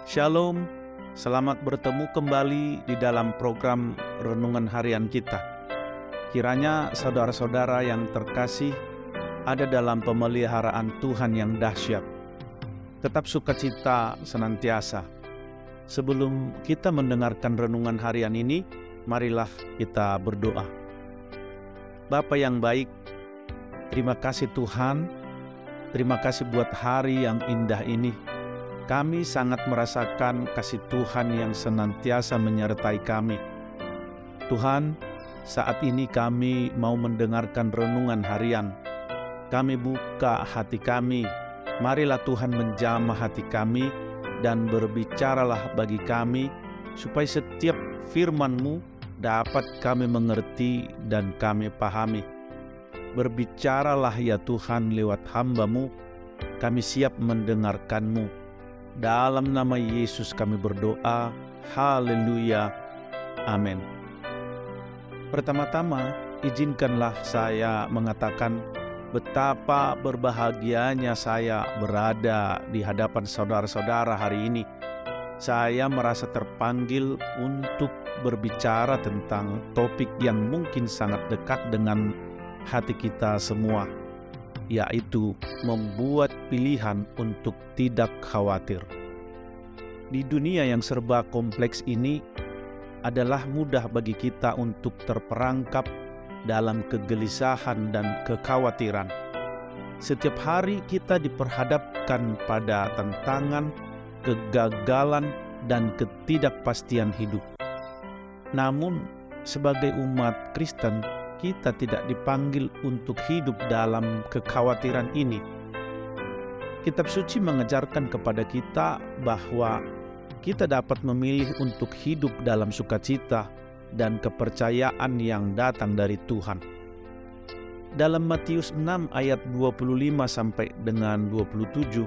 Shalom, selamat bertemu kembali di dalam program Renungan Harian kita. Kiranya saudara-saudara yang terkasih ada dalam pemeliharaan Tuhan yang dahsyat. Tetap sukacita senantiasa. Sebelum kita mendengarkan renungan harian ini, marilah kita berdoa. Bapa yang baik, terima kasih Tuhan, terima kasih buat hari yang indah ini. Kami sangat merasakan kasih Tuhan yang senantiasa menyertai kami. Tuhan, saat ini kami mau mendengarkan renungan harian. Kami buka hati kami. Marilah Tuhan menjamah hati kami dan berbicaralah bagi kami, supaya setiap firman-Mu dapat kami mengerti dan kami pahami. Berbicaralah ya Tuhan lewat hamba-Mu, kami siap mendengarkan-Mu. Dalam nama Yesus kami berdoa, haleluya, amin. Pertama-tama, izinkanlah saya mengatakan betapa berbahagianya saya berada di hadapan saudara-saudara hari ini. Saya merasa terpanggil untuk berbicara tentang topik yang mungkin sangat dekat dengan hati kita semua, yaitu membuat pilihan untuk tidak khawatir. Di dunia yang serba kompleks ini, adalah mudah bagi kita untuk terperangkap dalam kegelisahan dan kekhawatiran. Setiap hari kita diperhadapkan pada tantangan, kegagalan, dan ketidakpastian hidup. Namun, sebagai umat Kristen, kita tidak dipanggil untuk hidup dalam kekhawatiran ini. Kitab suci mengajarkan kepada kita bahwa kita dapat memilih untuk hidup dalam sukacita dan kepercayaan yang datang dari Tuhan. Dalam Matius 6 ayat 25 sampai dengan 27,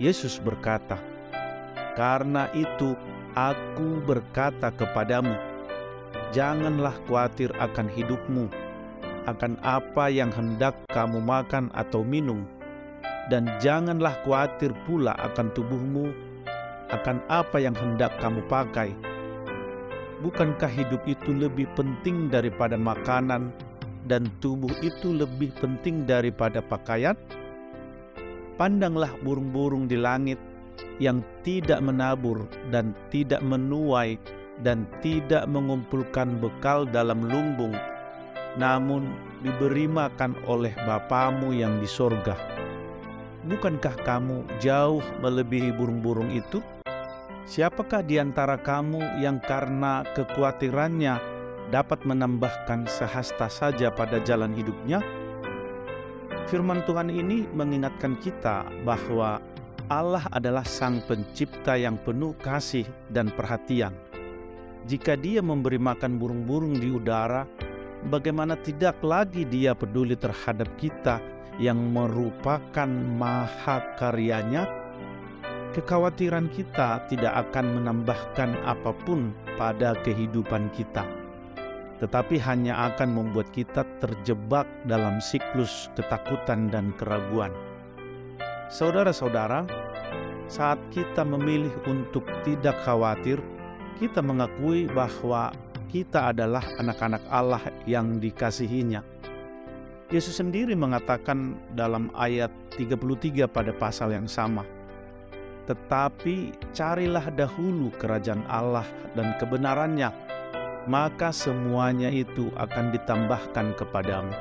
Yesus berkata, "Karena itu aku berkata kepadamu, janganlah khawatir akan hidupmu, akan apa yang hendak kamu makan atau minum, dan janganlah khawatir pula akan tubuhmu, akan apa yang hendak kamu pakai. Bukankah hidup itu lebih penting daripada makanan, dan tubuh itu lebih penting daripada pakaian? Pandanglah burung-burung di langit yang tidak menabur dan tidak menuai dan tidak mengumpulkan bekal dalam lumbung, namun diberi makan oleh Bapamu yang di sorga. Bukankah kamu jauh melebihi burung-burung itu? Siapakah di antara kamu yang karena kekhawatirannya dapat menambahkan sehasta saja pada jalan hidupnya?" Firman Tuhan ini mengingatkan kita bahwa Allah adalah Sang Pencipta yang penuh kasih dan perhatian. Jika Dia memberi makan burung-burung di udara, bagaimana tidak lagi Dia peduli terhadap kita yang merupakan mahakaryanya? Kekhawatiran kita tidak akan menambahkan apapun pada kehidupan kita, tetapi hanya akan membuat kita terjebak dalam siklus ketakutan dan keraguan. Saudara-saudara, saat kita memilih untuk tidak khawatir, kita mengakui bahwa kita adalah anak-anak Allah yang dikasihinya. Yesus sendiri mengatakan dalam ayat 33 pada pasal yang sama, "Tetapi carilah dahulu kerajaan Allah dan kebenarannya, maka semuanya itu akan ditambahkan kepadamu."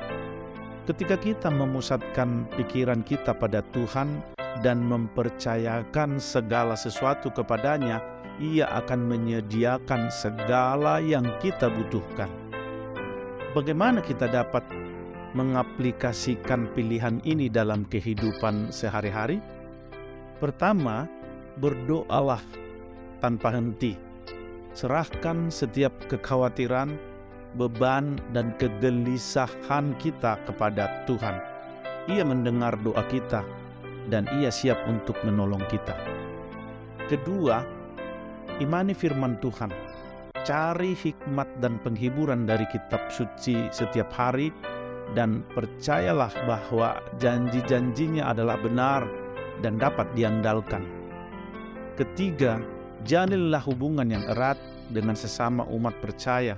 Ketika kita memusatkan pikiran kita pada Tuhan dan mempercayakan segala sesuatu kepadanya, Ia akan menyediakan segala yang kita butuhkan. Bagaimana kita dapat mengaplikasikan pilihan ini dalam kehidupan sehari-hari? Pertama, berdoalah tanpa henti. Serahkan setiap kekhawatiran, beban, dan kegelisahan kita kepada Tuhan. Ia mendengar doa kita dan Ia siap untuk menolong kita. Kedua, imani firman Tuhan. Cari hikmat dan penghiburan dari kitab suci setiap hari, dan percayalah bahwa janji-janjinya adalah benar dan dapat diandalkan. Ketiga, Jalinlah hubungan yang erat dengan sesama umat percaya.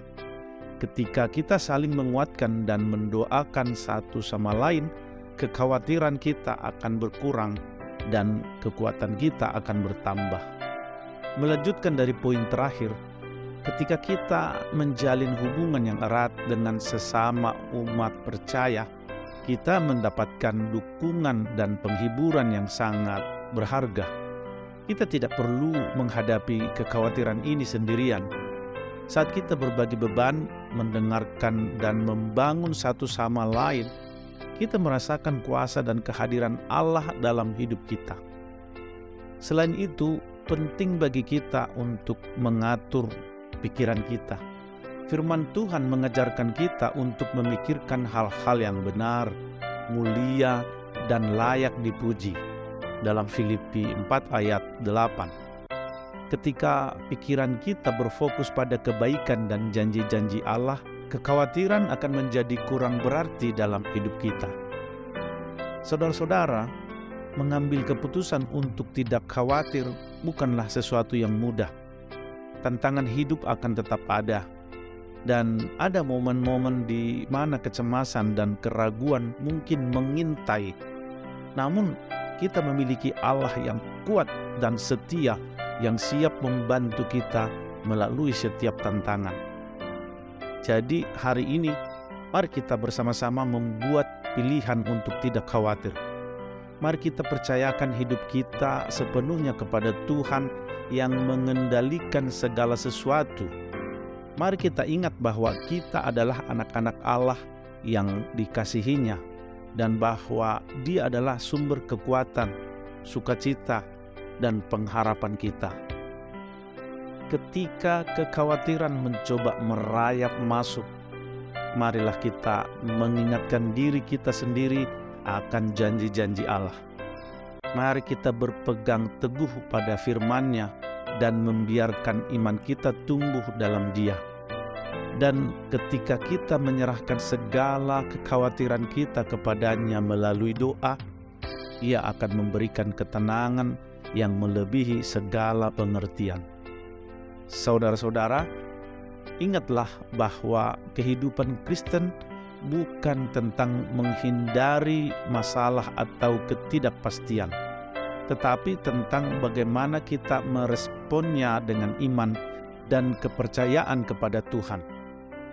Ketika kita saling menguatkan dan mendoakan satu sama lain, kekhawatiran kita akan berkurang dan kekuatan kita akan bertambah. Melanjutkan dari poin terakhir, ketika kita menjalin hubungan yang erat dengan sesama umat percaya, kita mendapatkan dukungan dan penghiburan yang sangat berharga. Kita tidak perlu menghadapi kekhawatiran ini sendirian. Saat kita berbagi beban, mendengarkan dan membangun satu sama lain, kita merasakan kuasa dan kehadiran Allah dalam hidup kita. Selain itu, penting bagi kita untuk mengatur pikiran kita. Firman Tuhan mengajarkan kita untuk memikirkan hal-hal yang benar, mulia, dan layak dipuji. Dalam Filipi 4 ayat 8. Ketika pikiran kita berfokus pada kebaikan dan janji-janji Allah, kekhawatiran akan menjadi kurang berarti dalam hidup kita. Saudara-saudara, mengambil keputusan untuk tidak khawatir bukanlah sesuatu yang mudah. Tantangan hidup akan tetap ada. Dan ada momen-momen di mana kecemasan dan keraguan mungkin mengintai. Namun, kita memiliki Allah yang kuat dan setia yang siap membantu kita melalui setiap tantangan. Jadi hari ini, mari kita bersama-sama membuat pilihan untuk tidak khawatir. Mari kita percayakan hidup kita sepenuhnya kepada Tuhan yang mengendalikan segala sesuatu. Mari kita ingat bahwa kita adalah anak-anak Allah yang dikasihinya, dan bahwa Dia adalah sumber kekuatan, sukacita, dan pengharapan kita. Ketika kekhawatiran mencoba merayap masuk, marilah kita mengingatkan diri kita sendiri akan janji-janji Allah. Mari kita berpegang teguh pada firman-Nya dan membiarkan iman kita tumbuh dalam Dia. Dan ketika kita menyerahkan segala kekhawatiran kita kepadanya melalui doa, Ia akan memberikan ketenangan yang melebihi segala pengertian. Saudara-saudara, ingatlah bahwa kehidupan Kristen bukan tentang menghindari masalah atau ketidakpastian, tetapi tentang bagaimana kita meresponnya dengan iman dan kepercayaan kepada Tuhan.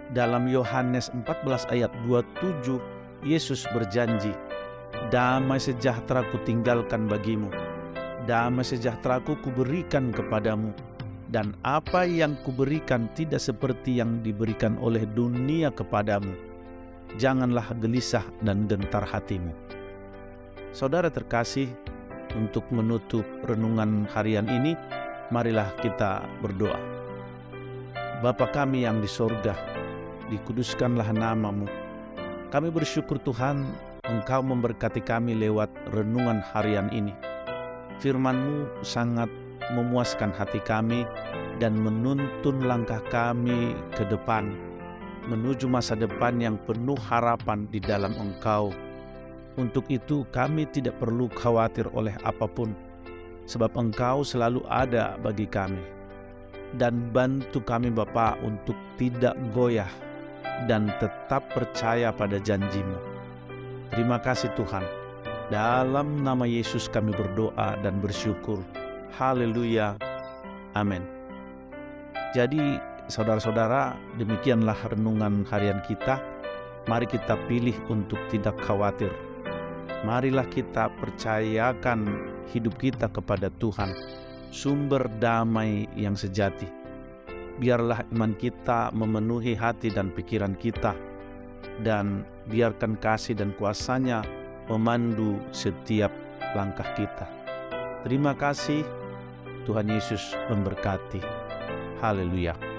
Dalam Yohanes 14 ayat 27, Yesus berjanji, "Damai sejahtera kutinggalkan bagimu, damai sejahtera-Ku kuberikan kepadamu, dan apa yang kuberikan tidak seperti yang diberikan oleh dunia kepadamu. Janganlah gelisah dan gentar hatimu." Saudara terkasih, untuk menutup renungan harian ini, marilah kita berdoa. Bapa kami yang di sorga, dikuduskanlah nama-Mu. Kami bersyukur Tuhan, Engkau memberkati kami lewat renungan harian ini. Firman-Mu sangat memuaskan hati kami dan menuntun langkah kami ke depan, menuju masa depan yang penuh harapan di dalam Engkau. Untuk itu kami tidak perlu khawatir oleh apapun, sebab Engkau selalu ada bagi kami. Dan bantu kami Bapa untuk tidak goyah dan tetap percaya pada janji-Mu. Terima kasih Tuhan. Dalam nama Yesus kami berdoa dan bersyukur. Haleluya. Amin. Jadi saudara-saudara, demikianlah renungan harian kita. Mari kita pilih untuk tidak khawatir. Marilah kita percayakan hidup kita kepada Tuhan, sumber damai yang sejati. Biarlah iman kita memenuhi hati dan pikiran kita, dan biarkan kasih dan kuasa-Nya memandu setiap langkah kita. Terima kasih, Tuhan Yesus memberkati. Haleluya.